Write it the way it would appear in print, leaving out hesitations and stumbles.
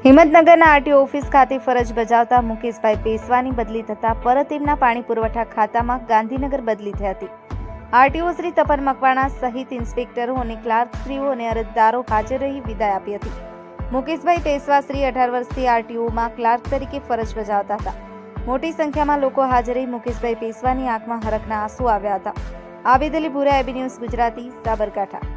હિંમતનગરના RTO office ખાતે ફરજ બજાવતા મુકેશભાઈ પેશવાની બદલી થતાં પરત તેમના પાણી પુરવઠા ખાતામાં ગાંધીનગર બદલી થઈ હતી। આરટીઓ શ્રી તપન મકવાણા સહિત ઇન્સ્પેક્ટરો અને ક્લાર્કશ્રીઓ અને અરજદારો હાજર રહી વિદાય આપી હતી। મુકેશભાઈ પેશવા શ્રી 18 વર્ષથી આરટીઓમાં ક્લાર્ક તરીકે ફરજ બજાવતા હતા। મોટી સંખ્યામાં લોકો હાજર રહી મુકેશભાઈ પેશવાની આંખમાં હરખના આંસુ આવ્યા હતા। આબેદ અલી ભુરા, એબી ન્યૂઝ ગુજરાતી, સાબરકાંઠા।